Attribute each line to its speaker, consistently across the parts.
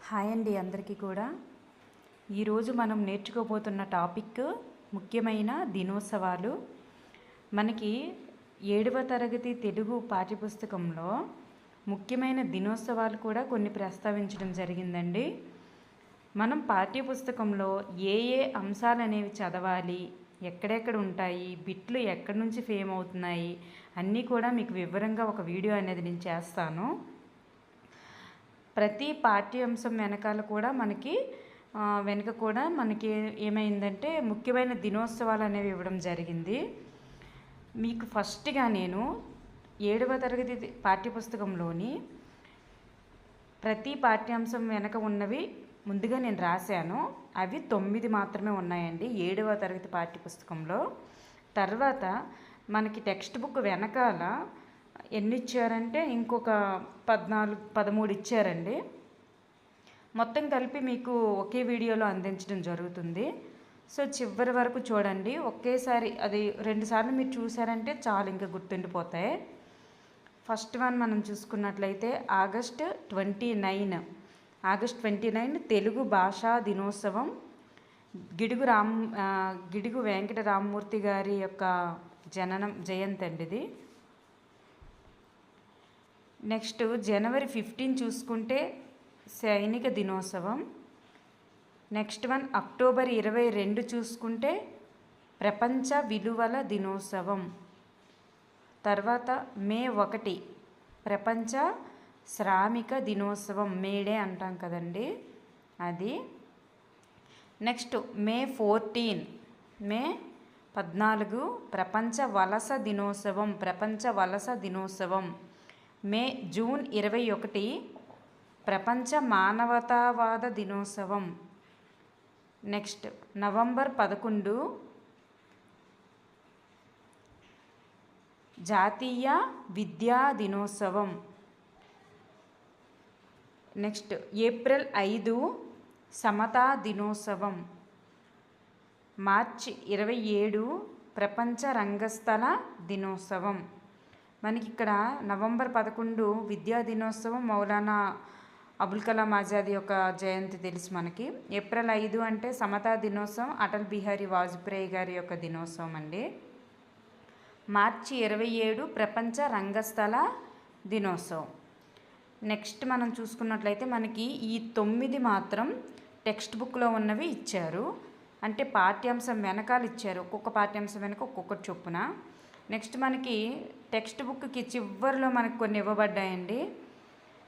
Speaker 1: Hi అండి అందరికీ కూడా. ఈరోజు మనం నేర్చుకోబోతున్న టాపిక్ ముఖ్యమైన దినోత్సవాలు. మనకి 7వ తరగతి తెలుగు పాఠ్యపుస్తకంలో ముఖ్యమైన దినోత్సవాలు కూడా కొన్ని ప్రస్తావించడం జరిగిందండి. మనం పాఠ్యపుస్తకంలో ఏ అంశాలు అనేవి చదవాలి, ఎక్కడెక్కడ ఉంటాయి, బిట్లు ఎక్కడి నుంచి ఫేమ్ అవుతున్నాయి అన్నీ కూడా మీకు వివరంగా ఒక వీడియో అనేది నేను చేస్తాను. ప్రతి పాఠ్యాంశం వెనకాల కూడా మనకి ఏమైందంటే ముఖ్యమైన దినోత్సవాలు అనేవి ఇవ్వడం జరిగింది. మీకు ఫస్ట్గా నేను 7వ తరగతి పాఠ్యపుస్తకంలోని ప్రతి పాఠ్యాంశం వెనక ఉన్నవి ముందుగా నేను రాశాను. అవి 9 మాత్రమే ఉన్నాయండి 7వ తరగతి పాఠ్యపుస్తకంలో. తర్వాత మనకి టెక్స్ట్ బుక్ వెనకాల ఎన్ని ఇచ్చారంటే ఇంకొక 13 ఇచ్చారండి. మొత్తం కలిపి మీకు ఒకే వీడియోలో అందించడం జరుగుతుంది. సో చివరి వరకు చూడండి. ఒకేసారి అది 2 సార్లు మీరు చూసారంటే చాలు, ఇంకా గుర్తుండిపోతాయి. ఫస్ట్ వన్ మనం చూసుకున్నట్లయితే ఆగస్ట్ 29 తెలుగు భాషా దినోత్సవం. గిడుగు వెంకట రామమూర్తి గారి యొక్క జయంతి అండి ఇది. నెక్స్ట్ జనవరి 15 చూసుకుంటే సైనిక దినోత్సవం. నెక్స్ట్ వన్ అక్టోబర్ 22 చూసుకుంటే ప్రపంచ విలువల దినోత్సవం. తర్వాత మే 1 ప్రపంచ శ్రామిక దినోత్సవం, మేడే అంటాం కదండి అది. నెక్స్ట్ మే 14 ప్రపంచ వలస దినోత్సవం. జూన్ 21 ప్రపంచ మానవతావాద దినోత్సవం. నెక్స్ట్ నవంబర్ 11 జాతీయ విద్యా దినోత్సవం. నెక్స్ట్ ఏప్రిల్ 5 సమతా దినోత్సవం. మార్చి 27 ప్రపంచ రంగస్థల దినోత్సవం. మనకి ఇక్కడ నవంబర్ 11 విద్యా దినోత్సవం, మౌలానా అబుల్ కలాం ఆజాద్ యొక్క జయంతి తెలుసు మనకి. ఏప్రిల్ 5 అంటే సమతా దినోత్సవం, అటల్ బిహారీ వాజ్పేయి గారి యొక్క దినోత్సవం అండి. మార్చి 27 ప్రపంచ రంగస్థల దినోత్సవం. నెక్స్ట్ మనం చూసుకున్నట్లయితే మనకి ఈ 9 మాత్రం టెక్స్ట్ బుక్లో ఉన్నవి ఇచ్చారు, అంటే పాఠ్యాంశం వెనకాల ఇచ్చారు. ఒక్కొక్క పాఠ్యాంశం వెనక ఒక్కొక్కటి చొప్పున. నెక్స్ట్ మనకి టెక్స్ట్ బుక్కి చివరిలో మనకు కొన్ని ఇవ్వబడ్డాయండి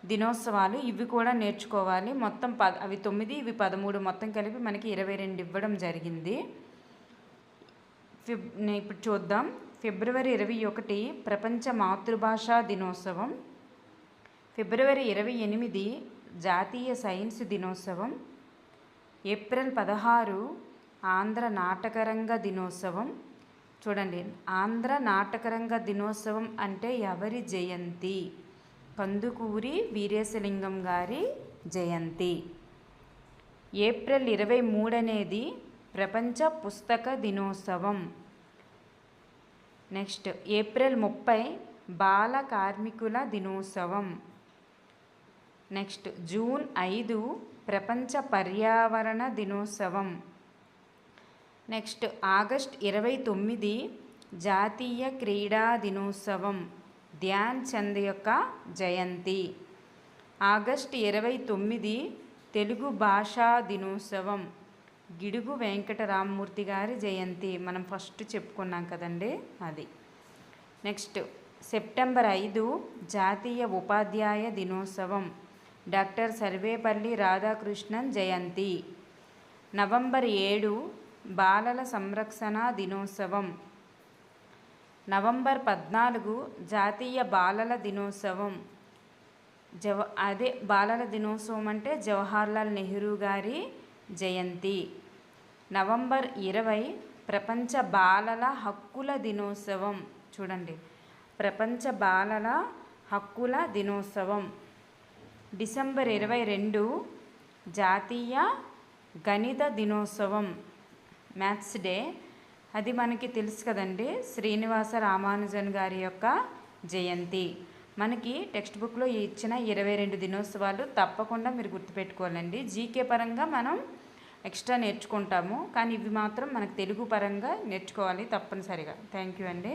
Speaker 1: దినోత్సవాలు. ఇవి కూడా నేర్చుకోవాలి. మొత్తం అవి 9, ఇవి 13, మొత్తం కలిపి మనకి 22 ఇవ్వడం జరిగింది. ఇప్పుడు చూద్దాం. ఫిబ్రవరి 21 ప్రపంచ మాతృభాషా దినోత్సవం. ఫిబ్రవరి 28 జాతీయ సైన్స్ దినోత్సవం. ఏప్రిల్ 16 ఆంధ్ర నాటకరంగ దినోత్సవం. చూడండి, ఆంధ్ర నాటకరంగ దినోత్సవం అంటే ఎవరి జయంతి? కందుకూరి వీరేశలింగం గారి జయంతి. ఏప్రిల్ 23 అనేది ప్రపంచ పుస్తక దినోత్సవం. నెక్స్ట్ ఏప్రిల్ 30 బాల కార్మికుల దినోత్సవం. నెక్స్ట్ జూన్ 5 ప్రపంచ పర్యావరణ దినోత్సవం. నెక్స్ట్ ఆగస్ట్ 29 జాతీయ క్రీడా దినోత్సవం, ధ్యాన్ చంద్ యొక్క జయంతి. ఆగస్ట్ 29 తెలుగు భాషా దినోత్సవం, గిడుగు వెంకట రామమూర్తి గారి జయంతి. మనం ఫస్ట్ చెప్పుకున్నాం కదండి అది. నెక్స్ట్ సెప్టెంబర్ 5 జాతీయ ఉపాధ్యాయ దినోత్సవం, డాక్టర్ సర్వేపల్లి రాధాకృష్ణన్ జయంతి. నవంబర్ 7 బాలల సంరక్షణ దినోత్సవం. నవంబర్ 14 జాతీయ బాలల దినోత్సవం. బాలల దినోత్సవం అంటే జవహర్లాల్ నెహ్రూ గారి జయంతి. నవంబర్ 20 ప్రపంచ బాలల హక్కుల దినోత్సవం. చూడండి, ప్రపంచ బాలల హక్కుల దినోత్సవం. డిసెంబర్ 22 జాతీయ గణిత దినోత్సవం, మ్యాథ్స్ డే. అది మనకి తెలుసు కదండి, శ్రీనివాస రామానుజన్ గారి యొక్క జయంతి. మనకి టెక్స్ట్ బుక్లో ఇచ్చిన 22 దినోత్సవాలు తప్పకుండా మీరు గుర్తుపెట్టుకోవాలండి. జీకే పరంగా మనం ఎక్స్ట్రా నేర్చుకుంటాము, కానీ ఇవి మాత్రం మనకు తెలుగు పరంగా నేర్చుకోవాలి తప్పనిసరిగా. థ్యాంక్ యూ అండి.